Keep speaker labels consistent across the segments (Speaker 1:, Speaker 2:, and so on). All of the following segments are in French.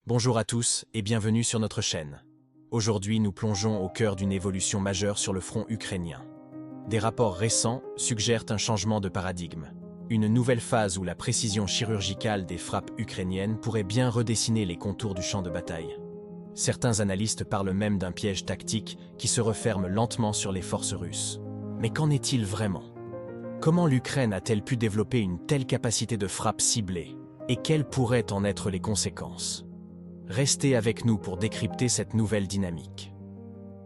Speaker 1: Bonjour à tous et bienvenue sur notre chaîne. Aujourd'hui, nous plongeons au cœur d'une évolution majeure sur le front ukrainien. Des rapports récents suggèrent un changement de paradigme. Une nouvelle phase où la précision chirurgicale des frappes ukrainiennes pourrait bien redessiner les contours du champ de bataille. Certains analystes parlent même d'un piège tactique qui se referme lentement sur les forces russes. Mais qu'en est-il vraiment? Comment l'Ukraine a-t-elle pu développer une telle capacité de frappe ciblée? Et quelles pourraient en être les conséquences? Restez avec nous pour décrypter cette nouvelle dynamique.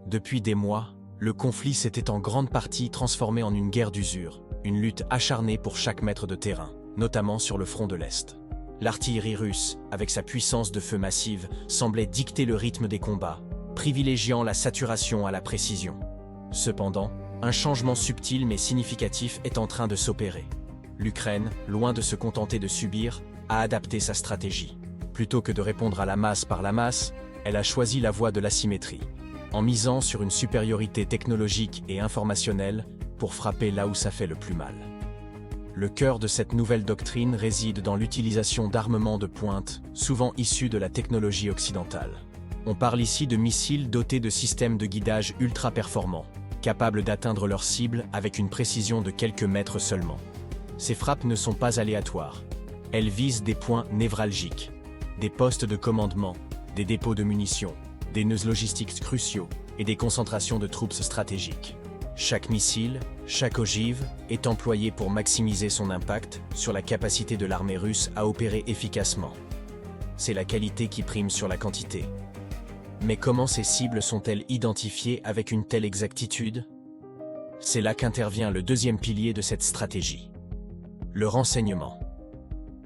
Speaker 1: Depuis des mois, le conflit s'était en grande partie transformé en une guerre d'usure, une lutte acharnée pour chaque mètre de terrain, notamment sur le front de l'Est. L'artillerie russe, avec sa puissance de feu massive, semblait dicter le rythme des combats, privilégiant la saturation à la précision. Cependant, un changement subtil mais significatif est en train de s'opérer. L'Ukraine, loin de se contenter de subir, a adapté sa stratégie. Plutôt que de répondre à la masse par la masse, elle a choisi la voie de l'asymétrie, en misant sur une supériorité technologique et informationnelle pour frapper là où ça fait le plus mal. Le cœur de cette nouvelle doctrine réside dans l'utilisation d'armements de pointe, souvent issus de la technologie occidentale. On parle ici de missiles dotés de systèmes de guidage ultra performants, capables d'atteindre leur cible avec une précision de quelques mètres seulement. Ces frappes ne sont pas aléatoires. Elles visent des points névralgiques, des postes de commandement, des dépôts de munitions, des nœuds logistiques cruciaux et des concentrations de troupes stratégiques. Chaque missile, chaque ogive est employé pour maximiser son impact sur la capacité de l'armée russe à opérer efficacement. C'est la qualité qui prime sur la quantité. Mais comment ces cibles sont-elles identifiées avec une telle exactitude? C'est là qu'intervient le deuxième pilier de cette stratégie. Le renseignement.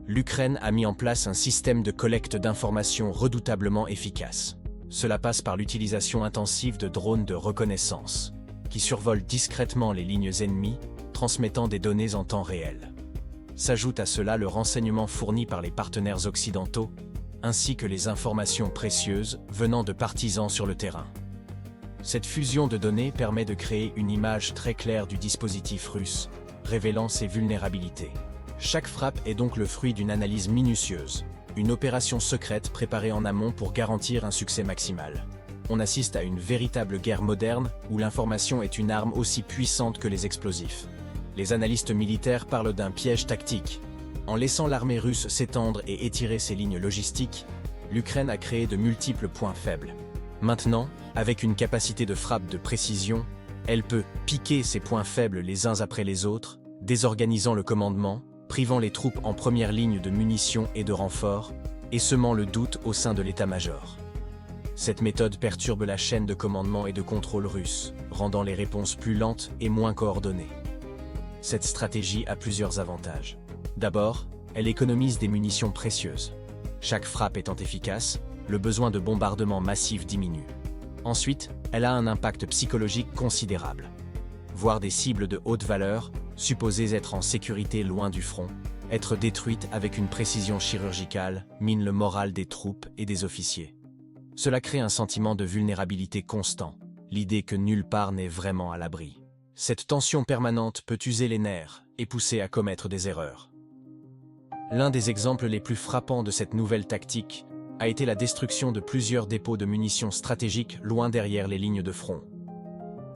Speaker 1: L'Ukraine a mis en place un système de collecte d'informations redoutablement efficace. Cela passe par l'utilisation intensive de drones de reconnaissance, qui survolent discrètement les lignes ennemies, transmettant des données en temps réel. S'ajoute à cela le renseignement fourni par les partenaires occidentaux, ainsi que les informations précieuses venant de partisans sur le terrain. Cette fusion de données permet de créer une image très claire du dispositif russe, révélant ses vulnérabilités. Chaque frappe est donc le fruit d'une analyse minutieuse, une opération secrète préparée en amont pour garantir un succès maximal. On assiste à une véritable guerre moderne où l'information est une arme aussi puissante que les explosifs. Les analystes militaires parlent d'un piège tactique. En laissant l'armée russe s'étendre et étirer ses lignes logistiques, l'Ukraine a créé de multiples points faibles. Maintenant, avec une capacité de frappe de précision, elle peut piquer ces points faibles les uns après les autres, désorganisant le commandement, privant les troupes en première ligne de munitions et de renforts, et semant le doute au sein de l'état-major. Cette méthode perturbe la chaîne de commandement et de contrôle russe, rendant les réponses plus lentes et moins coordonnées. Cette stratégie a plusieurs avantages. D'abord, elle économise des munitions précieuses. Chaque frappe étant efficace, le besoin de bombardement massif diminue. Ensuite, elle a un impact psychologique considérable. Voir des cibles de haute valeur, supposées être en sécurité loin du front, être détruites avec une précision chirurgicale, mine le moral des troupes et des officiers. Cela crée un sentiment de vulnérabilité constant, l'idée que nulle part n'est vraiment à l'abri. Cette tension permanente peut user les nerfs et pousser à commettre des erreurs. L'un des exemples les plus frappants de cette nouvelle tactique a été la destruction de plusieurs dépôts de munitions stratégiques loin derrière les lignes de front.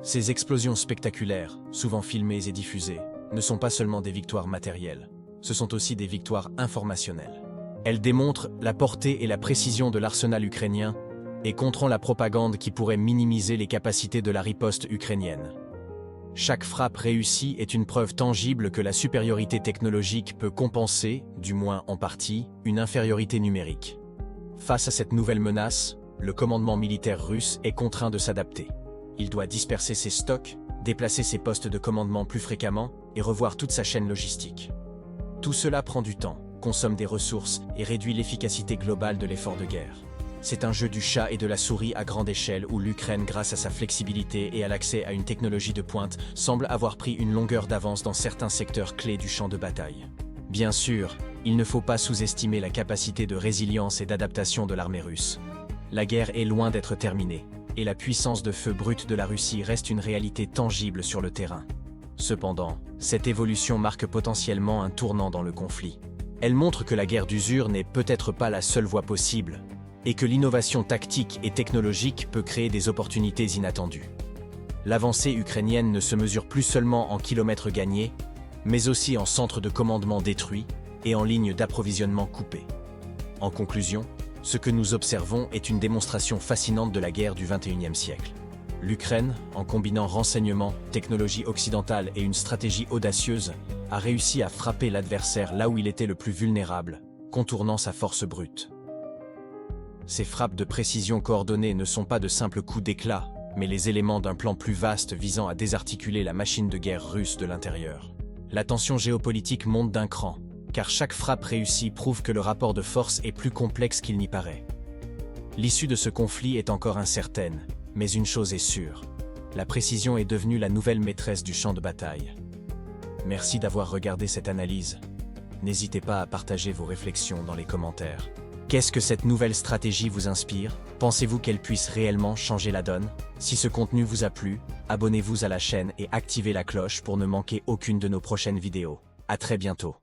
Speaker 1: Ces explosions spectaculaires, souvent filmées et diffusées, ne sont pas seulement des victoires matérielles, ce sont aussi des victoires informationnelles. Elles démontrent la portée et la précision de l'arsenal ukrainien et contrent la propagande qui pourrait minimiser les capacités de la riposte ukrainienne. Chaque frappe réussie est une preuve tangible que la supériorité technologique peut compenser, du moins en partie, une infériorité numérique. Face à cette nouvelle menace, le commandement militaire russe est contraint de s'adapter. Il doit disperser ses stocks, déplacer ses postes de commandement plus fréquemment et revoir toute sa chaîne logistique. Tout cela prend du temps, consomme des ressources et réduit l'efficacité globale de l'effort de guerre. C'est un jeu du chat et de la souris à grande échelle où l'Ukraine, grâce à sa flexibilité et à l'accès à une technologie de pointe, semble avoir pris une longueur d'avance dans certains secteurs clés du champ de bataille. Bien sûr, il ne faut pas sous-estimer la capacité de résilience et d'adaptation de l'armée russe. La guerre est loin d'être terminée, et la puissance de feu brute de la Russie reste une réalité tangible sur le terrain. Cependant, cette évolution marque potentiellement un tournant dans le conflit. Elle montre que la guerre d'usure n'est peut-être pas la seule voie possible, et que l'innovation tactique et technologique peut créer des opportunités inattendues. L'avancée ukrainienne ne se mesure plus seulement en kilomètres gagnés, mais aussi en centres de commandement détruits et en lignes d'approvisionnement coupées. En conclusion, ce que nous observons est une démonstration fascinante de la guerre du XXIe siècle. L'Ukraine, en combinant renseignements, technologie occidentale et une stratégie audacieuse, a réussi à frapper l'adversaire là où il était le plus vulnérable, contournant sa force brute. Ces frappes de précision coordonnées ne sont pas de simples coups d'éclat, mais les éléments d'un plan plus vaste visant à désarticuler la machine de guerre russe de l'intérieur. La tension géopolitique monte d'un cran, car chaque frappe réussie prouve que le rapport de force est plus complexe qu'il n'y paraît. L'issue de ce conflit est encore incertaine, mais une chose est sûre, la précision est devenue la nouvelle maîtresse du champ de bataille. Merci d'avoir regardé cette analyse. N'hésitez pas à partager vos réflexions dans les commentaires. Qu'est-ce que cette nouvelle stratégie vous inspire? Pensez-vous qu'elle puisse réellement changer la donne? Si ce contenu vous a plu, abonnez-vous à la chaîne et activez la cloche pour ne manquer aucune de nos prochaines vidéos. À très bientôt.